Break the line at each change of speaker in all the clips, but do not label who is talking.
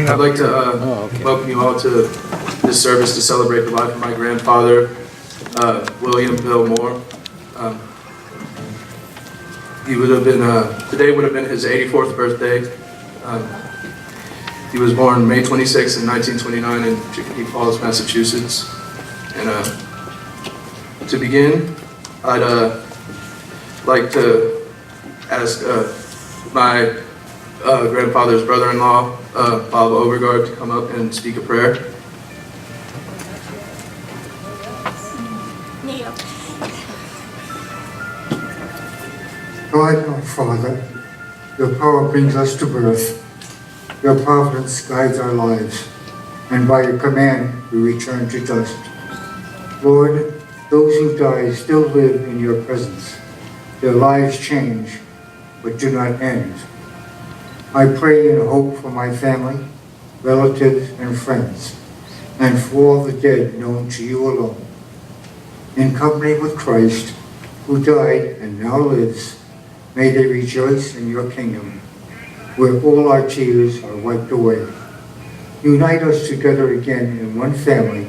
I'd like to welcome you all to this service to celebrate the life of my grandfather, William Bill Moore. He would have been, today would have been his 84th birthday. He was born May 26 in 1929 in Chicopee Falls, Massachusetts. And to begin, I'd like to ask my grandfather's brother-in-law, Bob Overgard, to come up and speak a prayer.
God, our Father, your power brings us to birth. Your providence guides our lives, and by your command we return to dust. Lord, those who die still live in your presence. Their lives change, but do not end. I pray and hope for my family, relatives, and friends, and for all the dead known to you alone. In company with Christ, who died and now lives, may they rejoice in your kingdom, where all our tears are wiped away. Unite us together again in one family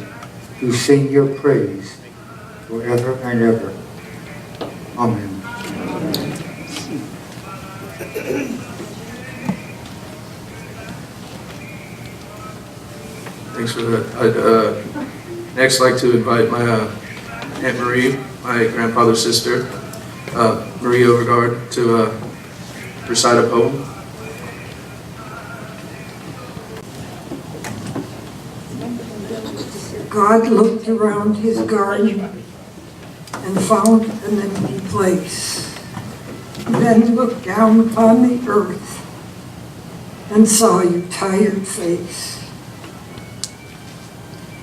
to sing your praise forever and ever. Amen.
Thanks for that. I'd next like to invite my Aunt Marie, my grandfather's sister, Marie Overgard, to recite a poem.
God looked around his garden and found an empty place. He then looked down upon the earth and saw your tired face.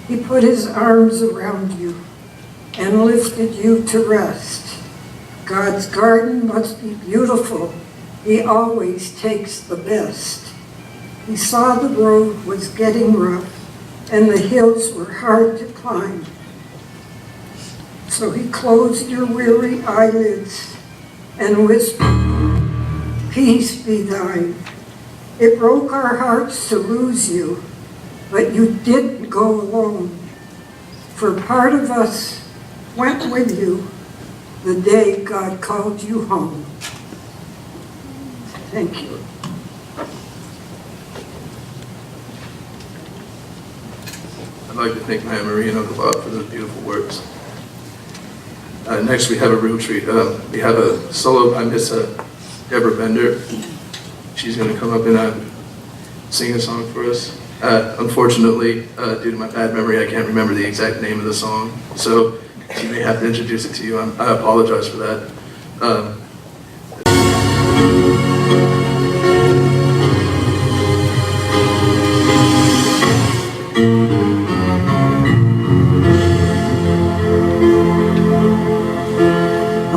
He put his arms around you and lifted you to rest. God's garden must be beautiful. He always takes the best. He saw the road was getting rough and the hills were hard to climb. So he closed your weary eyelids and whispered, "Peace be thine." It broke our hearts to lose you, but you didn't go alone. For part of us went with you the day God called you home. Thank you.
I'd like to thank my Aunt Marie and Uncle Bob for those beautiful words. Next, we have a real treat. We have a solo by Miss Deborah Bender. She's going to come up and sing a song for us. Unfortunately, due to my bad memory, I can't remember the exact name of the song, so she may have to introduce it to you. I apologize for that.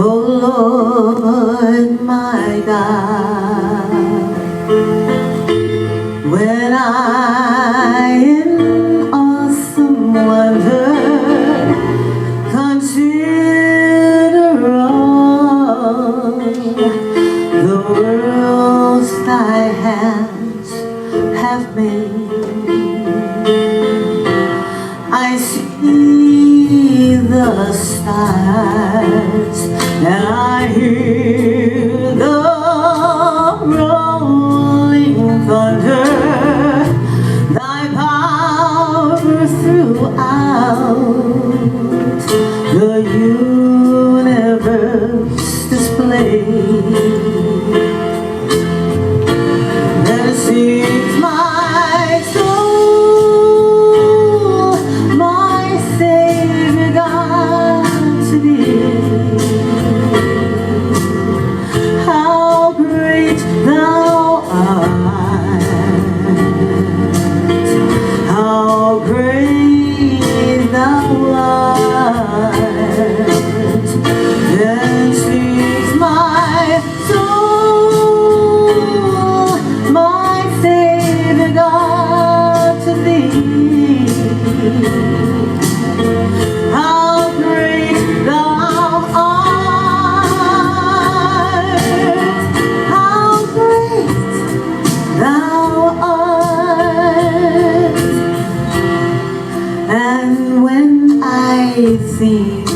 Oh Lord, my God, when I in awesome wonder consider all the worlds thy hands have made, I see the stars and I hear the rolling thunder, thy power throughout the universe displayed. Then sings my soul, my Savior God to thee. How great thou art, how great thou art.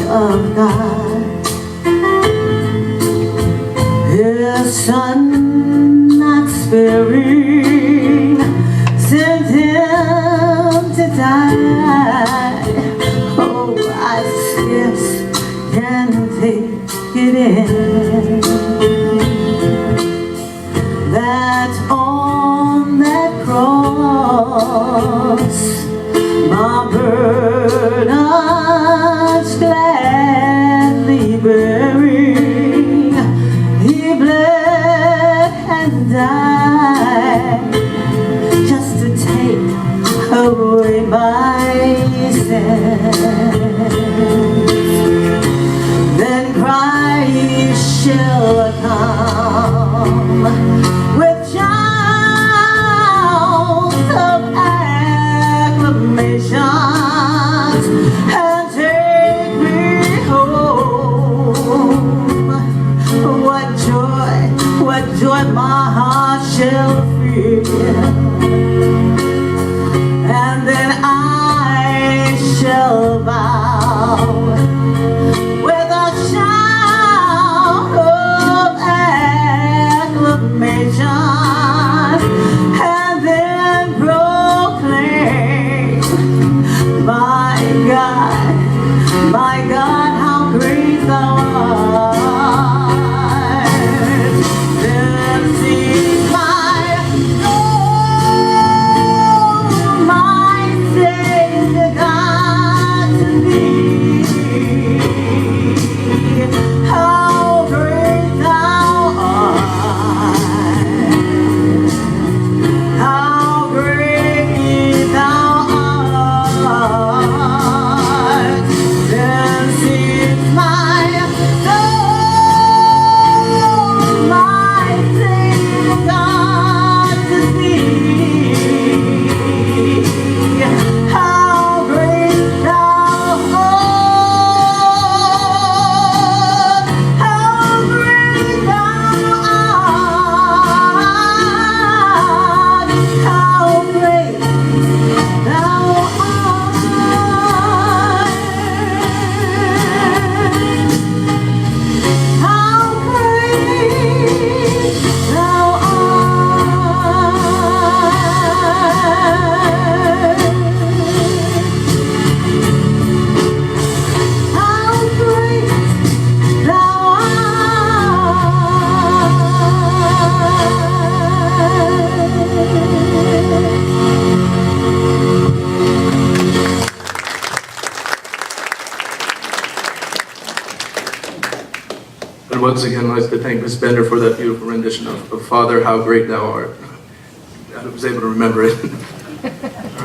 of God. His Son, not sparing, sent him to die. Oh, I scarce can take it in that on that cross my burdens gladly bearing, he bled and died just to take away my sins. Then Christ shall come with shouts of acclamations and take me home. What joy my heart shall feel, and then I shall bow with a shout of acclamation, and then proclaim, my God, how great thou art. Then sing my soul, my Savior God to thee. How great thou art, how great thou art. Then sings my soul, my Savior God to thee. How great thou art, how great thou art, how great thou art, how great thou art, how great thou
And once again, I'd like to thank Ms. Bender for that beautiful rendition of Father, How Great Thou Art. I was able to remember it. All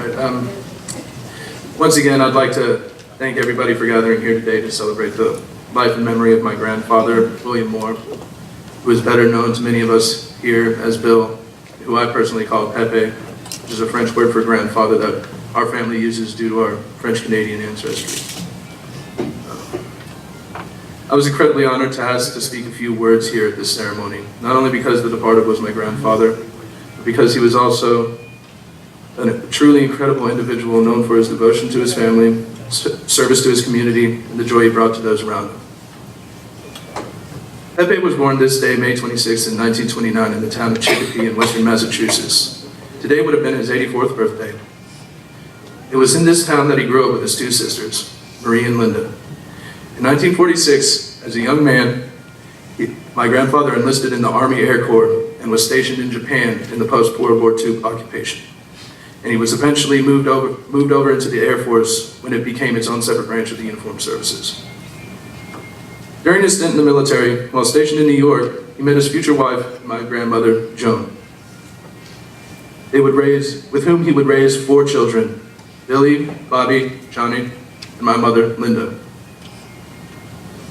right. Once again, I'd like to thank everybody for gathering here today to celebrate the life and memory of my grandfather, W.J.Moore, who is better known to many of us here as Bill, who I personally call Pepe, which is a French word for grandfather that our family uses due to our French-Canadian ancestry. I was incredibly honored to ask to speak a few words here at this ceremony, not only because the departed was my grandfather, but because he was also a truly incredible individual known for his devotion to his family, service to his community, and the joy he brought to those around him. Pepe was born this day, May 26, in 1929 in the town of Chicopee in western Massachusetts. Today would have been his 84th birthday. It was in this town that he grew up with his two sisters, Marie and Linda. In 1946, as a young man, my grandfather enlisted in the Army Air Corps and was stationed in Japan in the post-World War II occupation. And he was eventually moved over into the Air Force when it became its own separate branch of the Uniformed Services. During his stint in the military, while stationed in New York, he met his future wife, my grandmother, Joan, with whom he would raise 4 children, Billy, Bobby, Johnny, and my mother, Linda.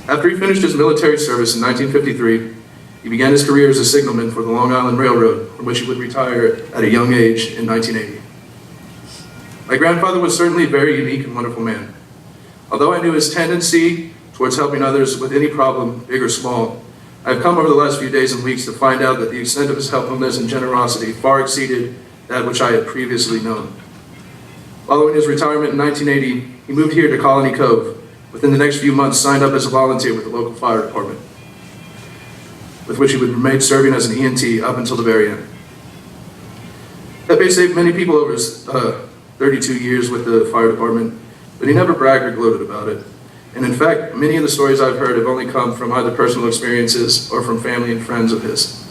After he finished his military service in 1953, he began his career as a signalman for the Long Island Railroad, from which he would retire at a young age in 1980. My grandfather was certainly a very unique and wonderful man. Although I knew his tendency towards helping others with any problem, big or small, I've come over the last few days and weeks to find out that the extent of his helpfulness and generosity far exceeded that which I had previously known. Following his retirement in 1980, he moved here to Colony Cove, within the next few months, signed up as a volunteer with the local fire department, with which he would remain serving as an EMT up until the very end. Pepe saved many people over his 32 years with the fire department, but he never bragged or gloated about it. And in fact, many of the stories I've heard have only come from either personal experiences or from family and friends of his.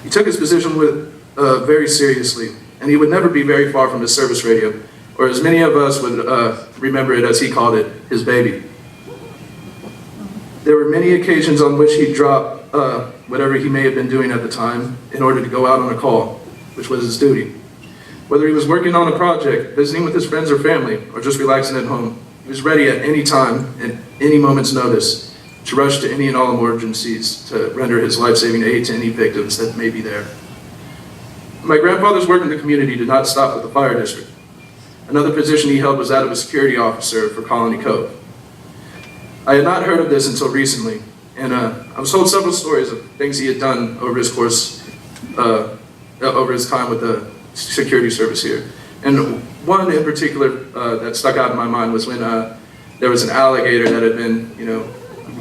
He took his position very seriously, and he would never be very far from his service radio, or as many of us would remember it as he called it, his baby. There were many occasions on which he dropped whatever he may have been doing at the time in order to go out on a call, which was his duty. Whether he was working on a project, visiting with his friends or family, or just relaxing at home, he was ready at any time, at any moment's notice, to rush to any and all emergencies to render his life-saving aid to any victims that may be there. My grandfather's work in the community did not stop with the fire district. Another position he held was that of a security officer for Colony Cove. I had not heard of this until recently, and I was told several stories of things he had done over his course, over his time with the security service here. And one in particular that stuck out in my mind was when there was an alligator that had been,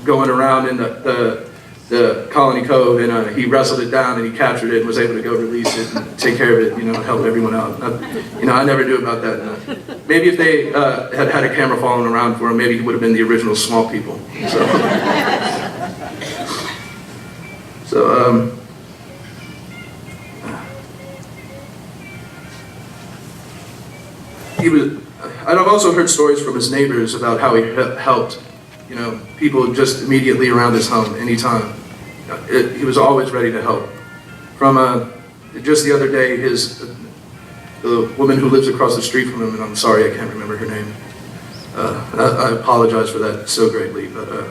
going around in the Colony Cove, and he wrestled it down and he captured it and was able to go release it and take care of it, and help everyone out. I never knew about that. Maybe if they had had a camera following around for him, maybe he would have been the original Small People. I've also heard stories from his neighbors about how he helped, people just immediately around his home, anytime. He was always ready to help. From just the other day, the woman who lives across the street from him, and I'm sorry I can't remember her name. I apologize for that so greatly, but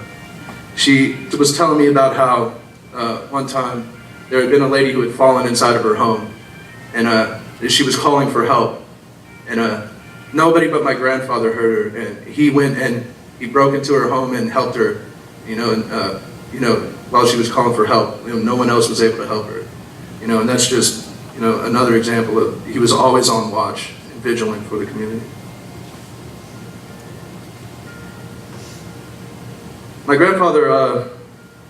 she was telling me about how one time there had been a lady who had fallen inside of her home, and she was calling for help, and nobody but my grandfather heard her, and he went and he broke into her home and helped her, while she was calling for help. No one else was able to help her, and that's just, another example of he was always on watch and vigilant for the community. My grandfather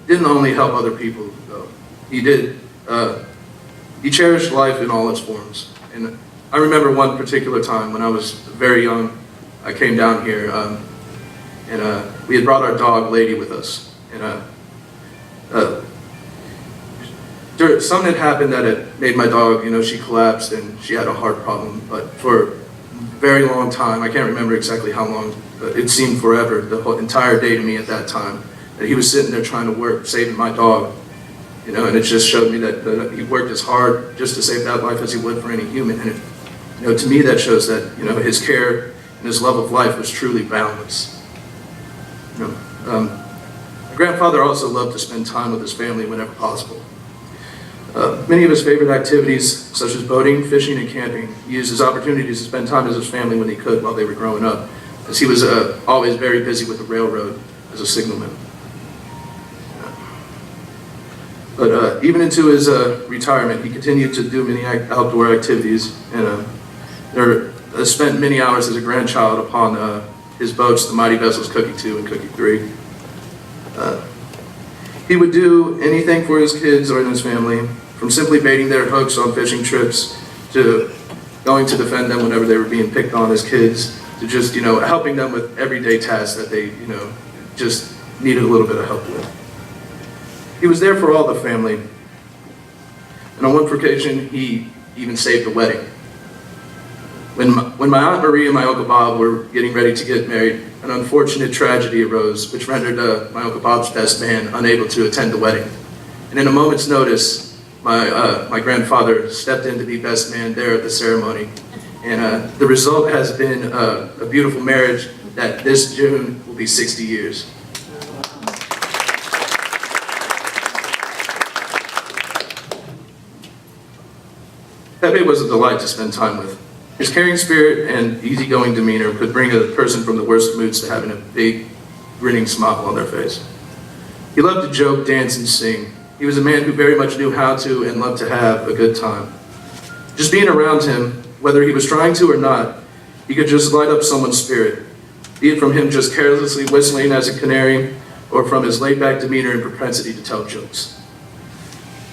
didn't only help other people, though. He cherished life in all its forms. And I remember one particular time when I was very young. I came down here, and we had brought our dog Lady with us. And something had happened that had made my dog, she collapsed and she had a heart problem. But for a very long time, I can't remember exactly how long, but it seemed forever, the whole entire day to me at that time, that he was sitting there trying to work, saving my dog. And it just showed me that he worked as hard just to save that life as he would for any human. And to me, that shows that his care and his love of life was truly boundless. My grandfather also loved to spend time with his family whenever possible. Many of his favorite activities, such as boating, fishing, and camping, he used his opportunities to spend time with his family when he could while they were growing up, as he was always very busy with the railroad as a signalman. But even into his retirement, he continued to do many outdoor activities, and spent many hours as a grandchild upon his boats, the mighty vessels Cookie 2 and Cookie 3. He would do anything for his kids or his family, from simply baiting their hooks on fishing trips, to going to defend them whenever they were being picked on as kids, to just, helping them with everyday tasks that they, just needed a little bit of help with. He was there for all the family. And on one occasion, he even saved a wedding. When my Aunt Marie and my Uncle Bob were getting ready to get married, an unfortunate tragedy arose, which rendered my Uncle Bob's best man unable to attend the wedding. And in a moment's notice, my grandfather stepped in to be best man there at the ceremony. And the result has been a beautiful marriage that this June will be 60 years. Pepe was a delight to spend time with. His caring spirit and easygoing demeanor could bring a person from the worst moods to having a big, grinning smile on their face. He loved to joke, dance, and sing. He was a man who very much knew how to and loved to have a good time. Just being around him, whether he was trying to or not, he could just light up someone's spirit. be it from him just carelessly whistling as a canary, or from his laid-back demeanor and propensity to tell jokes.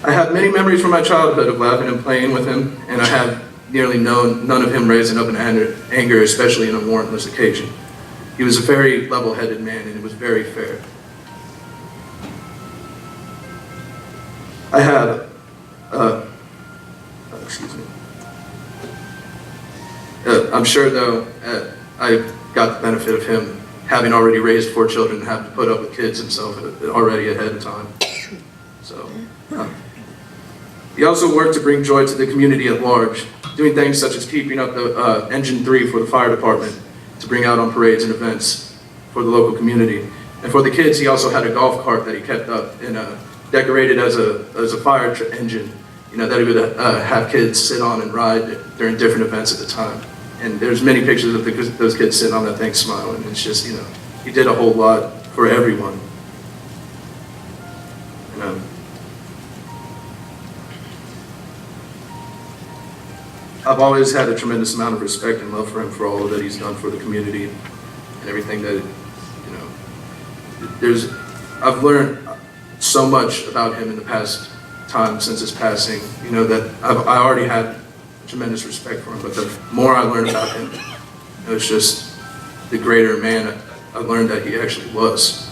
I have many memories from my childhood of laughing and playing with him, and I have nearly known none of him raising up in anger, especially in a warrantless occasion. He was a very level-headed man, and it was very fair. I have, excuse me. I'm sure, though, I got the benefit of him having already raised 4 children and having to put up with kids himself already ahead of time. So, he also worked to bring joy to the community at large, doing things such as keeping up the Engine 3 for the fire department to bring out on parades and events for the local community. And for the kids, he also had a golf cart that he kept up and decorated as a fire engine, that he would have kids sit on and ride during different events at the time. And there's many pictures of those kids sitting on that thing smiling. It's just, he did a whole lot for everyone. I've always had a tremendous amount of respect and love for him for all that he's done for the community and everything that, I've learned so much about him in the past time since his passing, that I already had tremendous respect for him, but the more I learned about him, it was just the greater man I learned that he actually was.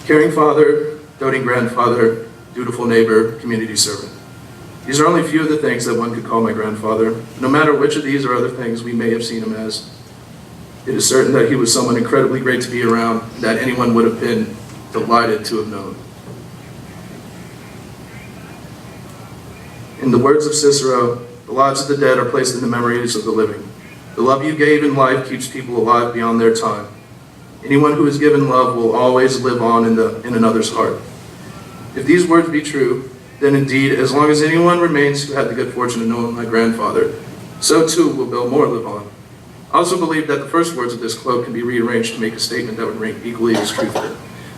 Caring father, doting grandfather, dutiful neighbor, community servant. These are only a few of the things that one could call my grandfather. No matter which of these or other things we may have seen him as, it is certain that he was someone incredibly great to be around, that anyone would have been delighted to have known. In the words of Cicero, the lives of the dead are placed in the memories of the living. The love you gave in life keeps people alive beyond their time. Anyone who is given love will always live on in another's heart. If these words be true, then indeed, as long as anyone remains who had the good fortune to know my grandfather, so too will Bill Moore live on. I also believe that the first words of this quote can be rearranged to make a statement that would ring equally as truthful.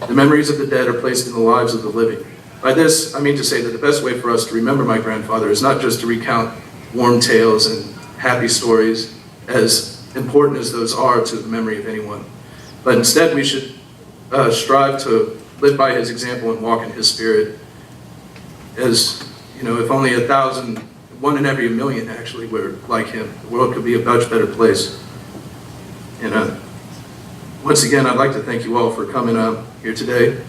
The memories of the dead are placed in the lives of the living. By this, I mean to say that the best way for us to remember my grandfather is not just to recount warm tales and happy stories, as important as those are to the memory of anyone, but instead we should strive to live by his example and walk in his spirit. As, if only 1,000, 1 in every 1,000,000 actually were like him, the world could be a much better place. And once again, I'd like to thank you all for coming here today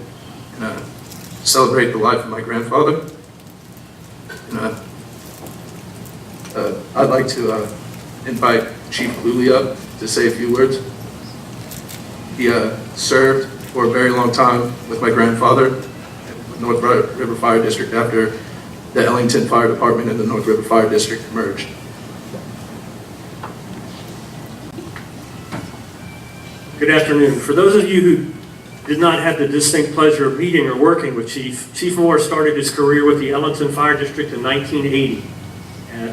and celebrate the life of my grandfather. And I'd like to invite Chief Luley up to say a few words. He served for a very long time with my grandfather with North River Fire District after the Ellington Fire Department and the North River Fire District merged.
Good afternoon. For those of you who did not have the distinct pleasure of meeting or working with Chief Moore started his career with the Ellington Fire District in 1980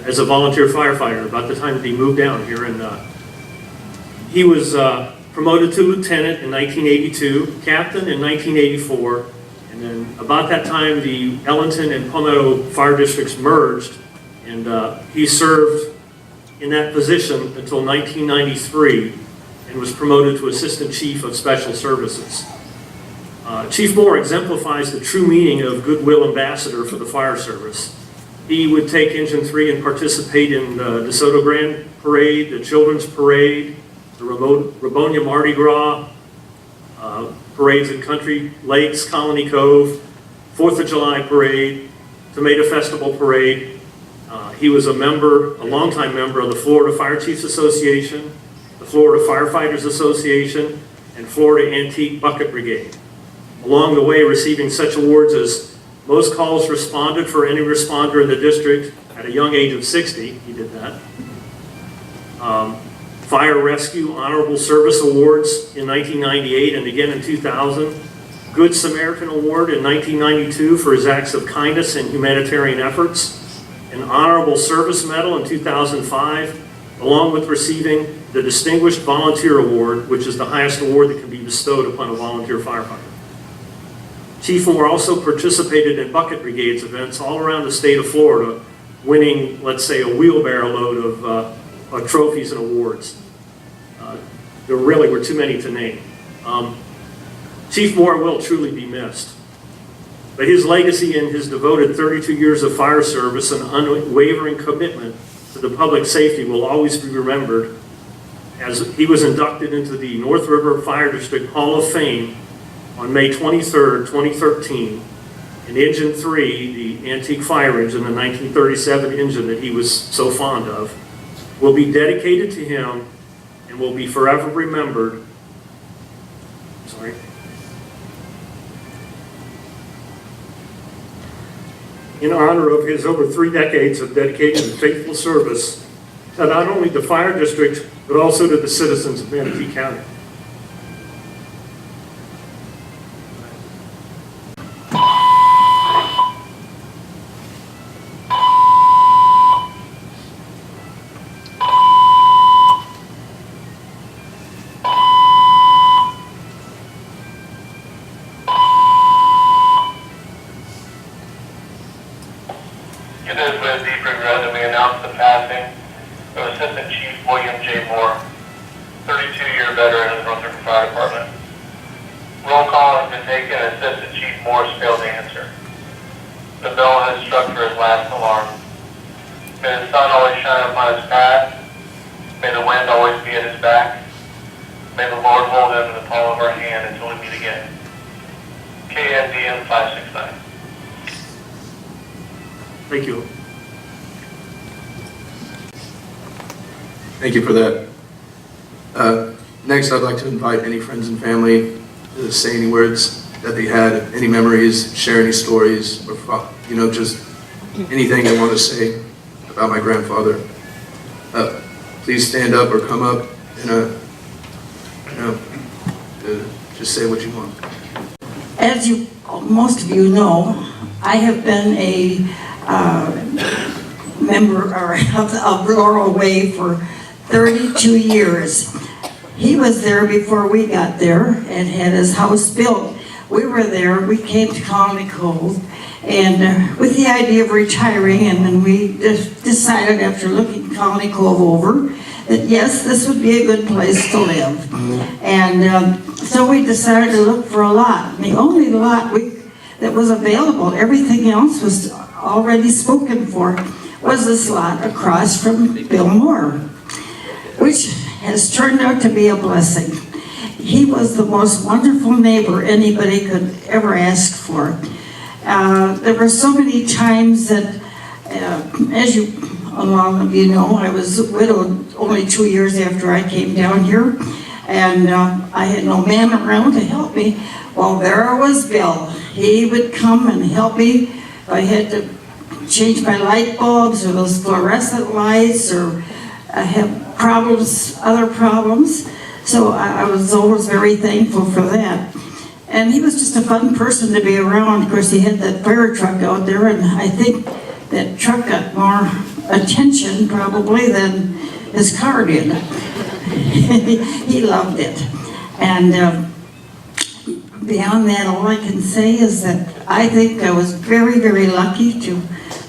as a volunteer firefighter, about the time that he moved down here. And he was promoted to lieutenant in 1982, captain in 1984, and then about that time the Ellington and Palmetto Fire Districts merged, and he served in that position until 1993 and was promoted to Assistant Chief of Special Services. Chief Moore exemplifies the true meaning of goodwill ambassador for the fire service. He would take Engine 3 and participate in the DeSoto Grand Parade, the Children's Parade, the Rabonia Mardi Gras, parades at Country Lakes, Colony Cove, 4th of July Parade, Tomato Festival Parade. He was a longtime member of the Florida Fire Chiefs Association, the Florida Firefighters Association, and Florida Antique Bucket Brigade. Along the way, receiving such awards as most calls responded for any responder in the district at a young age of 60, he did that. Fire Rescue Honorable Service Awards in 1998 and again in 2000. Good Samaritan Award in 1992 for his acts of kindness and humanitarian efforts. An Honorable Service Medal in 2005, along with receiving the Distinguished Volunteer Award, which is the highest award that can be bestowed upon a volunteer firefighter. Chief Moore also participated in bucket brigades events all around the state of Florida, winning, let's say, a wheelbarrow load of trophies and awards. there really were too many to name. Chief Moore will truly be missed, but his legacy and his devoted 32 years of fire service and unwavering commitment to the public safety will always be remembered, as he was inducted into the North River Fire District Hall of Fame on May 23rd, 2013. And Engine 3, the antique fire engine, the 1937 engine that he was so fond of, will be dedicated to him and will be forever remembered. In honor of his over 3 decades of dedicated and faithful service to not only the fire district, but also to the citizens of Manatee County.
It is with deep regret that we announce the passing of Assistant Chief W.J.Moore, 32-year veteran of the North River Fire Department. Roll call has been taken and Assistant Chief Moore's failed to answer. The bell has struck for his last alarm. May the sun always shine upon his path. May the wind always be at his back. May the Lord hold him in the palm of our hand until we meet again. KNDM 569.
Thank you.
Thank you for that. Next, I'd like to invite any friends and family to say any words that they had, any memories, share any stories, or just anything they want to say about my grandfather. Please stand up or come up and just say what you want.
As most of you know, I have been a member of Laurel Way for 32 years. He was there before we got there and had his house built. We were there, we came to Colony Cove, and with the idea of retiring, and then we decided after looking Colony Cove over that yes, this would be a good place to live. And so we decided to look for a lot. And the only lot that was available, everything else was already spoken for, was this lot across from Bill Moore, which has turned out to be a blessing. He was the most wonderful neighbor anybody could ever ask for. There were so many times that, as a lot of you know, I was widowed only 2 years after I came down here, and I had no man around to help me. Well, there was Bill. He would come and help me if I had to change my light bulbs or those fluorescent lights, or I have problems, other problems. So I was always very thankful for that. And he was just a fun person to be around. Of course, he had that fire truck out there, and I think that truck got more attention probably than his car did. He loved it. And beyond that, all I can say is that I think I was very, very lucky to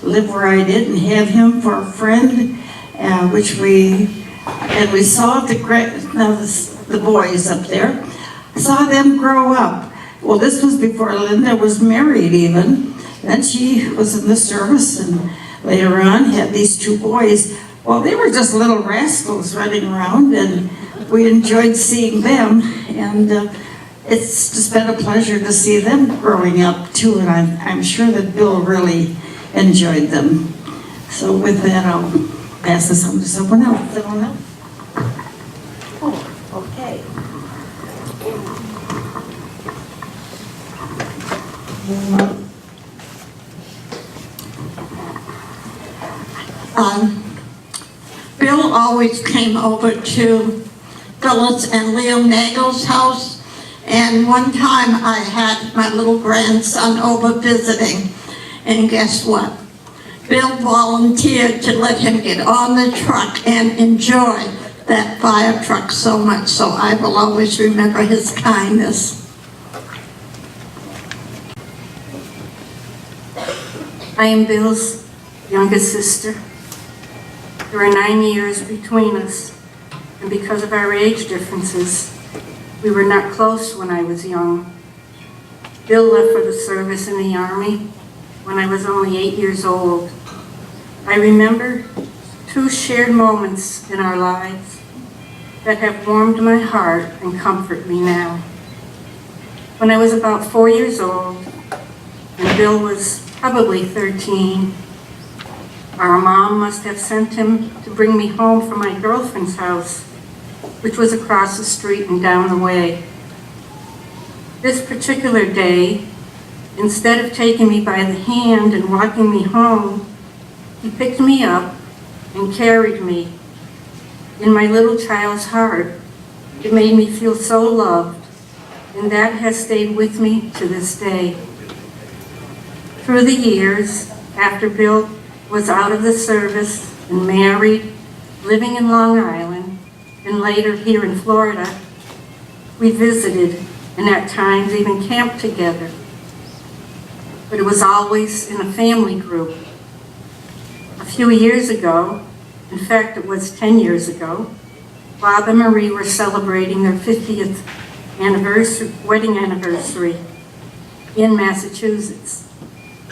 live where I did and have him for a friend, which we saw the boys up there, saw them grow up. Well, this was before Linda was married even. Then she was in the service, and later on had these 2 boys. Well, they were just little rascals running around, and we enjoyed seeing them, and it's just been a pleasure to see them growing up too, and I'm sure that Bill really enjoyed them. So with that, I'll pass this on to someone else. Someone else? Oh, okay.
Bill always came over to Phyllis and Liam Nagel's house, and one time I had my little grandson over visiting, and guess what? Bill volunteered to let him get on the truck and enjoy that fire truck so much, so I will always remember his kindness.
I am Bill's youngest sister. There are 9 years between us. and because of our age differences, we were not close when I was young. Bill left for the service in the Army when I was only 8 years old. I remember 2 shared moments in our lives that have warmed my heart and comfort me now. When I was about 4 years old, and Bill was probably 13, our mom must have sent him to bring me home from my girlfriend's house, which was across the street and down the way. This particular day, instead of taking me by the hand and walking me home, he picked me up and carried me. In my little child's heart, it made me feel so loved, and that has stayed with me to this day. Through the years, after Bill was out of the service and married, living in Long Island, and later here in Florida, we visited and at times even camped together. But it was always in a family group. A few years ago, in fact it was 10 years ago, Bob and Marie were celebrating their 50th wedding anniversary in Massachusetts.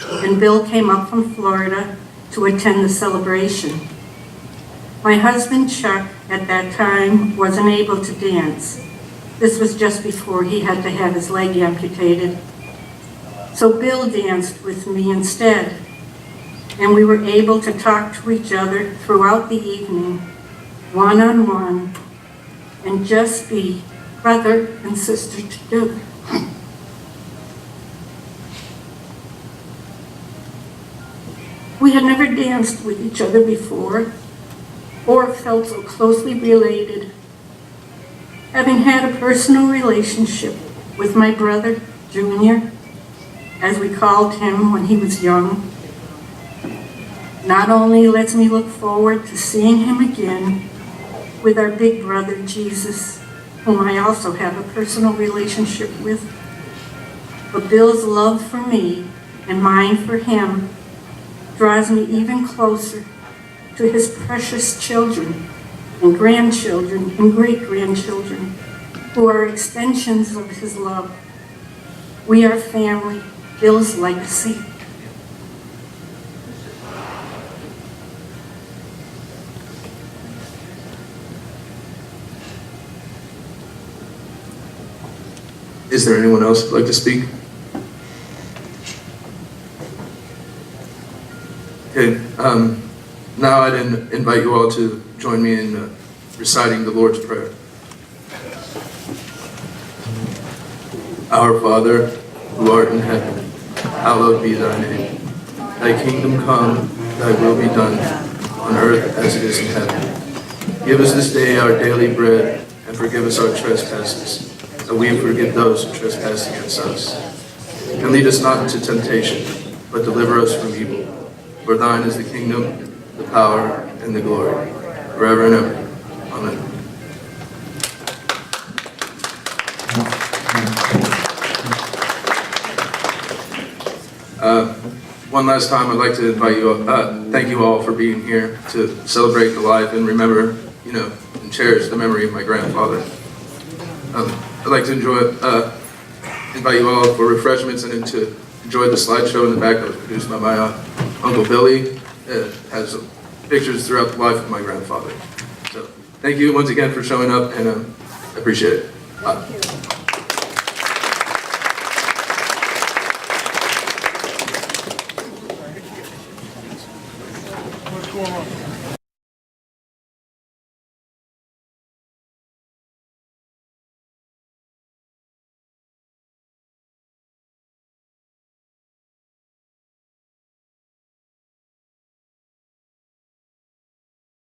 And Bill came up from Florida to attend the celebration. My husband Chuck at that time wasn't able to dance. This was just before he had to have his leg amputated. So Bill danced with me instead, and we were able to talk to each other throughout the evening, one-on-one, and just be brother and sister together. We had never danced with each other before, or felt so closely related. Having had a personal relationship with my brother, Junior, as we called him when he was young, not only lets me look forward to seeing him again with our big brother, Jesus, whom I also have a personal relationship with, but Bill's love for me and mine for him draws me even closer to his precious children and grandchildren and great-grandchildren who are extensions of his love. We are family, Bill's legacy.
Is there anyone else who'd like to speak? Okay, now I'd invite you all to join me in reciting the Lord's Prayer. Our Father, who art in heaven, hallowed be thy name. Thy kingdom come, thy will be done, on earth as it is in heaven. Give us this day our daily bread, and forgive us our trespasses, that we forgive those who trespass against us. And lead us not into temptation, but deliver us from evil. For thine is the kingdom, the power, and the glory, forever and ever. Amen. One last time, I'd like to invite you, thank you all for being here to celebrate the life and remember, and cherish the memory of my grandfather. I'd like to invite you all for refreshments and to enjoy the slideshow in the back that was produced by my Uncle Billy. It has pictures throughout the life of my grandfather. So thank you once again for showing up, and I appreciate it. Bye.
What's going on?